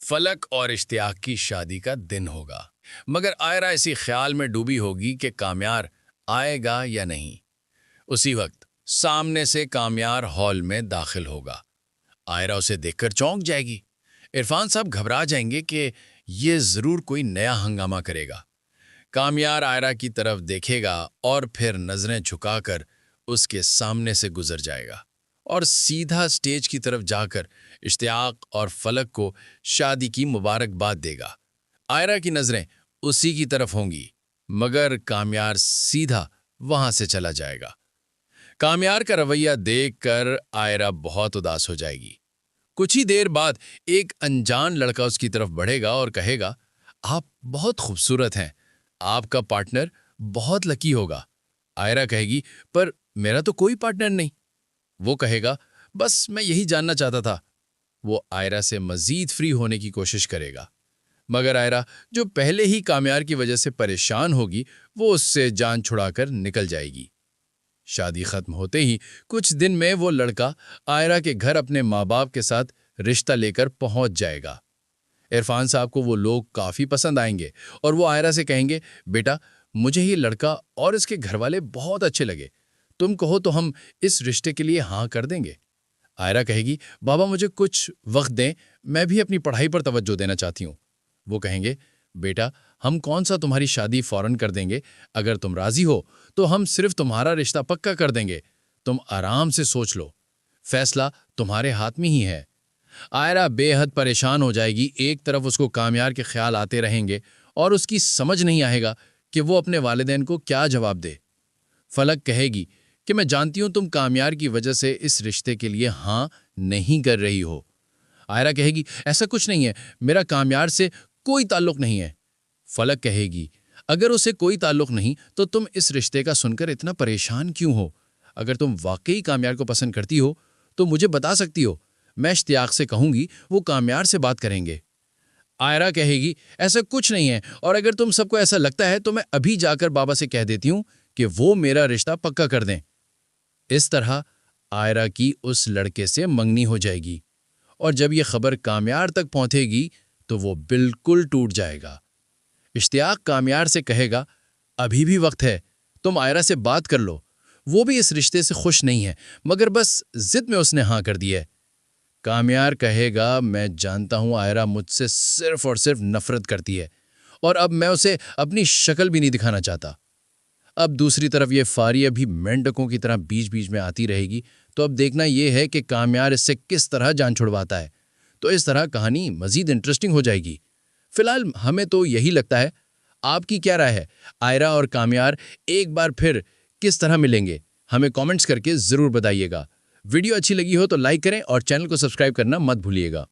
फलक और इश्तियाक की शादी का दिन होगा, मगर आयरा इसी ख्याल में डूबी होगी कि कामयार आएगा या नहीं। उसी वक्त सामने से कामयार हॉल में दाखिल होगा। आयरा उसे देखकर चौंक जाएगी। इरफान साहब घबरा जाएंगे कि ये जरूर कोई नया हंगामा करेगा। कामयार आयरा की तरफ देखेगा और फिर नजरें झुकाकर उसके सामने से गुजर जाएगा और सीधा स्टेज की तरफ जाकर इश्तियाक और फलक को शादी की मुबारकबाद देगा। आयरा की नजरें उसी की तरफ होंगी, मगर कामयार सीधा वहां से चला जाएगा। कामयार का रवैया देखकर आयरा बहुत उदास हो जाएगी। कुछ ही देर बाद एक अनजान लड़का उसकी तरफ बढ़ेगा और कहेगा, आप बहुत खूबसूरत हैं, आपका पार्टनर बहुत लकी होगा। आयरा कहेगी, पर मेरा तो कोई पार्टनर नहीं। वो कहेगा, बस मैं यही जानना चाहता था। वो आयरा से मजीद फ्री होने की कोशिश करेगा, मगर आयरा, जो पहले ही कामयार की वजह से परेशान होगी, वो उससे जान छुड़ाकर निकल जाएगी। शादी खत्म होते ही कुछ दिन में वो लड़का आयरा के घर अपने माँ बाप के साथ रिश्ता लेकर पहुंच जाएगा। इरफान साहब को वो लोग काफी पसंद आएंगे और वो आयरा से कहेंगे, बेटा, मुझे ये लड़का और इसके घर वाले बहुत अच्छे लगे, तुम कहो तो हम इस रिश्ते के लिए हाँ कर देंगे। आयरा कहेगी, बाबा मुझे कुछ वक्त दें, मैं भी अपनी पढ़ाई पर तवज्जो देना चाहती हूँ। वो कहेंगे, बेटा, हम कौन सा तुम्हारी शादी फौरन कर देंगे, अगर तुम राजी हो तो हम सिर्फ तुम्हारा रिश्ता पक्का कर देंगे। तुम आराम से सोच लो, फैसला तुम्हारे हाथ में ही है। आयरा बेहद परेशान हो जाएगी। एक तरफ उसको कामयार के ख्याल आते रहेंगे और उसकी समझ नहीं आएगा कि वो अपने वालिदैन को क्या जवाब दे। फलक कहेगी कि मैं जानती हूं तुम कामयार की वजह से इस रिश्ते के लिए हाँ नहीं कर रही हो। आयरा कहेगी, ऐसा कुछ नहीं है, मेरा कामयार से कोई ताल्लुक नहीं है। फलक कहेगी, अगर उसे कोई ताल्लुक नहीं तो तुम इस रिश्ते का सुनकर इतना परेशान क्यों हो? अगर तुम वाकई कामयार को पसंद करती हो तो मुझे बता सकती हो, मैं इश्तियाक से कहूंगी, वो कामयार से बात करेंगे। आयरा कहेगी, ऐसा कुछ नहीं है, और अगर तुम सबको ऐसा लगता है तो मैं अभी जाकर बाबा से कह देती हूं कि वो मेरा रिश्ता पक्का कर दें। इस तरह आयरा की उस लड़के से मंगनी हो जाएगी और जब यह खबर कामयार तक पहुंचेगी तो वो बिल्कुल टूट जाएगा। इश्तियाक कामयार से कहेगा, अभी भी वक्त है, तुम आयरा से बात कर लो। वो भी इस रिश्ते से खुश नहीं है, मगर बस जिद में उसने हाँ कर दी है। कामयार कहेगा, मैं जानता हूं आयरा मुझसे सिर्फ और सिर्फ नफरत करती है और अब मैं उसे अपनी शक्ल भी नहीं दिखाना चाहता। अब दूसरी तरफ ये फारिया भी मेंढकों की तरह बीच बीच में आती रहेगी, तो अब देखना यह है कि कामयार इससे किस तरह जान छुड़वाता है। तो इस तरह कहानी मजीद इंटरेस्टिंग हो जाएगी। फिलहाल हमें तो यही लगता है। आपकी क्या राय है? आयरा और कामयार एक बार फिर किस तरह मिलेंगे? हमें कमेंट्स करके जरूर बताइएगा। वीडियो अच्छी लगी हो तो लाइक करें और चैनल को सब्सक्राइब करना मत भूलिएगा।